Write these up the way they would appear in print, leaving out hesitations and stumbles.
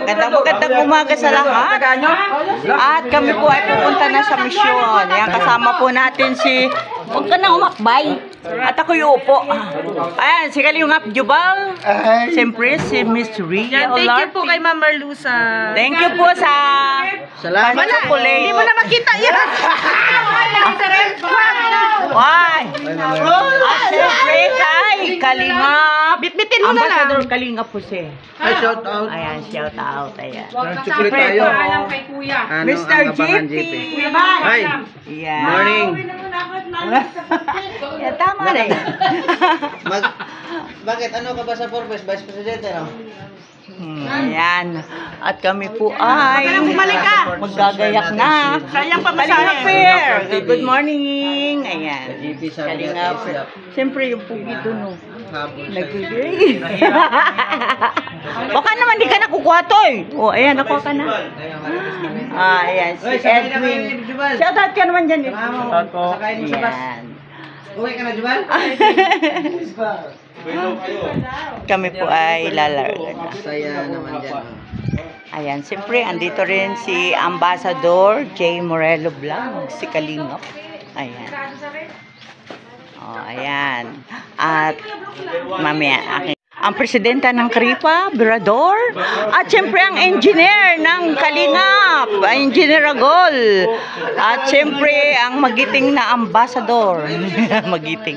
Magandang umaga sa lahat. At kami po ay pupunta na sa misyon. Yan, kasama po natin si... Huwag ka na umakbay. At ako yung upo. Ayan, si Kalingap Jubal. Siyempre, si Miss Ria Olarte. Thank you po kay Ma'am Marlusa. Thank you po sa... Salamat. Chocolate. Hindi mo na makita yan. Why? At siyempre kay Kalingap. Bitbitin mo na lang. Ambassador Kalingap po siya. Ay, shout out. Ayan, shout out. Ayan. Chocolate tayo. Ano, Mr. ang kapangan, JP. Hi. Yeah. Morning. Yeah, tama rin. Bakit? Ano ka ba sa purpose? Vice President, no? Ayan. At kami po ay maggagayak na. Sayang pa Kalingap Fair. Good morning. Ayan. JP sa Kalingap. Siyempre yung pugi doon, no? Nagkigay. Baka naman di ka nakukuha to eh. O, ayan, nakuha ka na. Ayan, si Edwin. Shout out ka naman dyan. Shout po. Ayan. Uwi ka na, Jubal? Kami po ay lalargan na. Saya naman dyan. Ayan, siyempre, andito rin si Ambassador J. Morelo Blanc, si Kalingap. Ayan. Oh, ayan. At mamaya, ang presidenta ng Kripa, Berador, at siyempre ang engineer ng Kalingap, Engineer Agol, at siyempre ang magiting na ambassador. Magiting.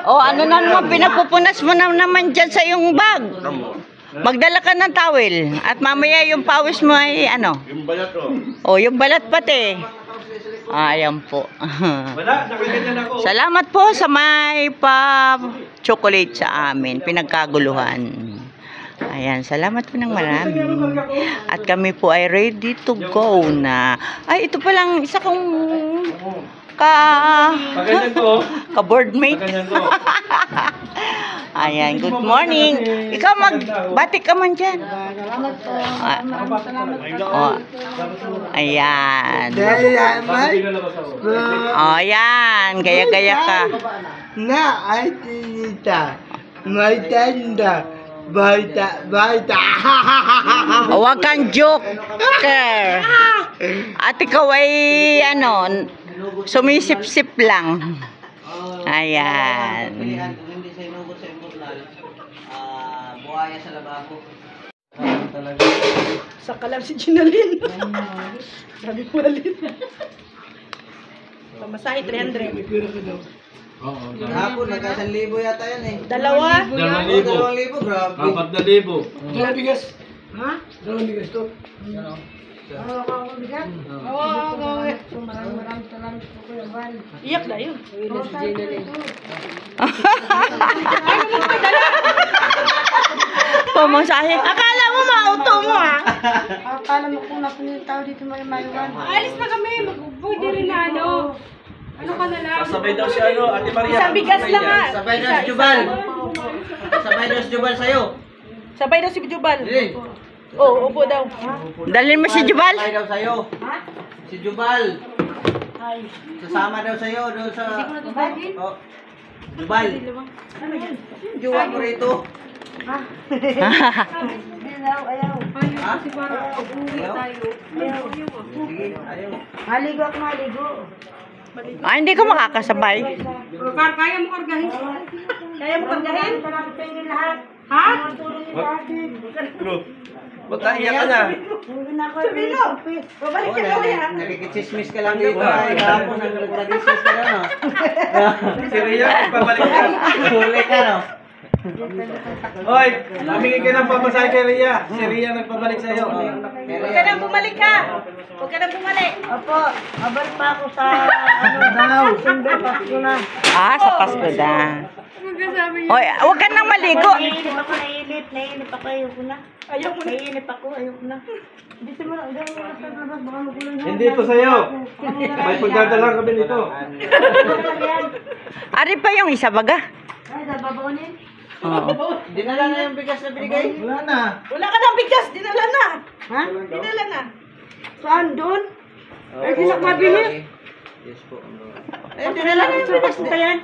Oh, ano na naman pinagpupunas mo na naman dyan sa iyong bag? Magdala ka ng towel at mamaya yung pawis mo ay ano? Yung balat oh. Oh, yung balat pati. Ayan po. Salamat po sa may pa-chocolate sa amin. Pinagkaguluhan. Ayan, salamat po ng marami. At kami po ay ready to go na. Ay, ito pa lang isa kong ka-boardmate. Ayan, good morning. Ikaw magbatik ka man dyan. Oh, ayan. Oh, ayan. Gaya-gaya ka. Na ay tinita. May tanda. Baita. Huwag kang joker. At ikaw ay ano, sumisip-sip lang. Ayan. Hindi sa inugot sa emotional. Buhaya sa labako. Saka lang si Ginaline. Sabi ko alin. Pamasahe 300. Hapon, nagka 1,000 yata yan eh. Dalawa. 2,000, grabe. 4,000. Dalawang bigas. Ha? Dalawang bigas to. Iyak na yun. Pamasahe. Akala mo mauto mo ha? Akala mo kung napunit tao dito may mayuan. Alis na kami. Mag-pwede rin na ano. Ano ka na lang? Sasabay daw si Ate Maria. Isang bigas lang ha. Sabay daw si Jubal. Sabay daw si Jubal sa'yo. Sabay daw si Jubal. Dili. Oo, upo daw. Dalhin mo si Jubal. Sabay daw sa'yo. Si Jubal. Sasama daw sa'yo doon sa... Oh. Jubal. Jubal mo rito. Ayaw. Ha? Ayaw? Sige, ayaw. Maligo ako, maligo. Ah, hindi ko makakasabay. Kaya mo kargahin? Kaya mo kargahin? Pwede lahat. Ha? Magkaiyak ka na. Hindi na ako. Babalik ka daw yan. Nakikitsismis ka lang dito. Ay, hapon, nagkadismis ka na, no? Si Ria, pabalik ka. Huli ka, no? Hoy, namingin ka ng pamasahe kay Ria. Si Ria nagpabalik sa'yo. Huwag ka nang bumalik ka. Huwag ka nang bumalik. Opo, abal pa ako sa daw. Sunday, Pasko na. Ah, sa Pasko na. Hoy, huwag ka nang maligo. Naiinip ako, ayoko na. Naiinip ako, ayoko na. Dito mo lang, dito mo lang sa labas, baka magulo niya. Hindi ito sa'yo. May pagdadalang kami nito. Ari pa yung isa baga. Ay, babaonin. Oo. Dinala na yung bigas na binigay? Wala na. Wala ka ng bigas. Dinala na. Ha? Dinala na. Saan doon? Ay, di na mabili. Yes po. Ay, dinala na yung bigas na yan.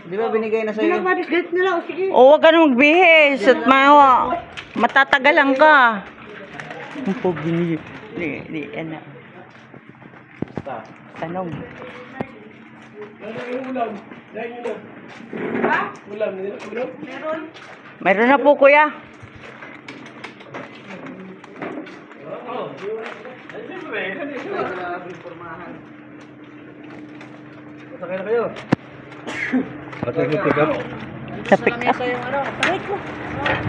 Di ba binigay na sa'yo? Galit nila o sige. O, huwag ka na magbihis at matatagalan ka. Ang pogi niya. Di, ano. Tanong. Meron na po, kuya. Sakay na kayo. Sa pick up.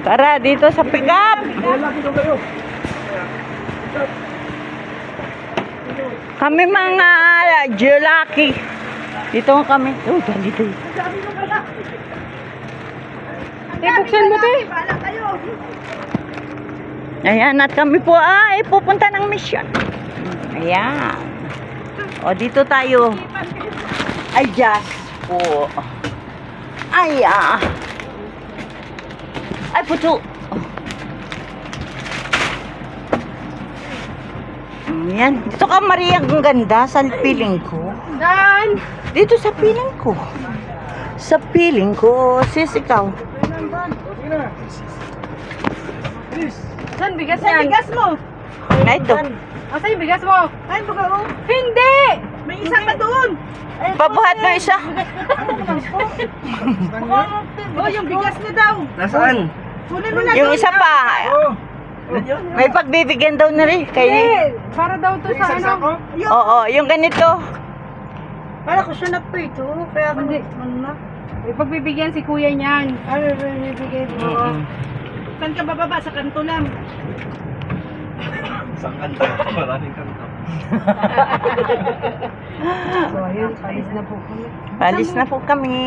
Tara, dito sa pick up. Kami mga Geolaki. Dito nga kami. Oh, dito. Buksan mo to Ayan, at kami po ay pupunta ng mission. Ayan. O, dito tayo. Ay, just po. Ay, Ay, puto. Ayan. Dito ka, Maria. Ang ganda sa piling ko. Dan! Dito sa piling ko. Sa piling ko. Sis, ikaw. Saan bigas yan? Bigas mo. Na ito. Asa yung bigas mo? Ay, baga o. Hindi! May isa pa doon. Pabuhat mo isa. Oh, yung bigas niya daw. Nasaan? Kunin mo na. Yung isa pa. May pagbibigyan daw na rin. Kaya. Para daw to sa ano? Oo, yung ganito. Para ko siya na po ito. Kaya hindi. Ano na? May pagbibigyan si kuya niyan. Ano ba yung bibigay mo? Saan ka bababa? Sa kanto lang. Isang kanta. Maraming kanta. So, ayun, palis na po kami. Alis na po kami.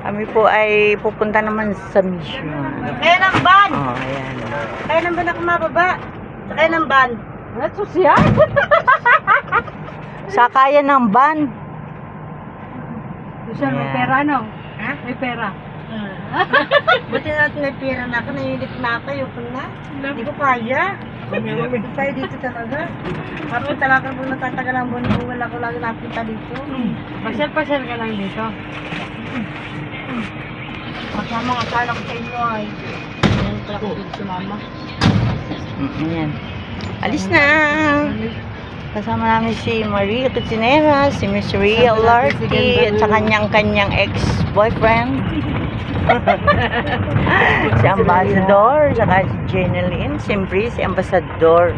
Kami po ay pupunta naman sa mission. Kaya ng van. Oh, ayan. Kaya ng van ako mababa. Kaya ng van. Ano siya? Sakaya ng van. Siya, may Ayan. pera, no? Ha? May pera. Buti natin may pera na ako. Nailit na ako. Ayoko na. Hindi ko kaya. Hindi tayo dito talaga. Kapag talaga po natatagal ang buwan ko, wala ko lagi napunta dito. Pasyal-pasyal ka lang dito. Kasama nga sana ko sa inyo ay. Ayun pala ko dito sumama. Ayan. Alis na. Kasama namin si Maria Cucinera, si Miss Ria Larty, at sa kanyang ex-boyfriend. Si Ambassador, saka si Jeneline, siyempre si Ambassador.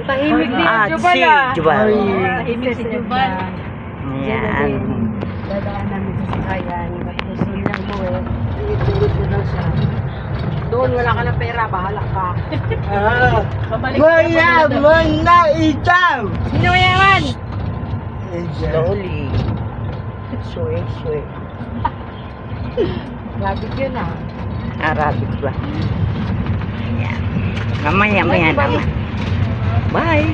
Tahimik din At yung Jubal, si ah. Jubal. Tahimik si Jubal. Ayan. Dadaan namin sa sakayan. Tapos hindi lang mo eh. Tulog mo lang siya. Doon wala ka ng pera, bahala ka. Mayaman na ikaw! Sino mayaman? Slowly. Sweet. Rabbit yun ah. Arabic ba? Ayan. Mamaya naman. Bye!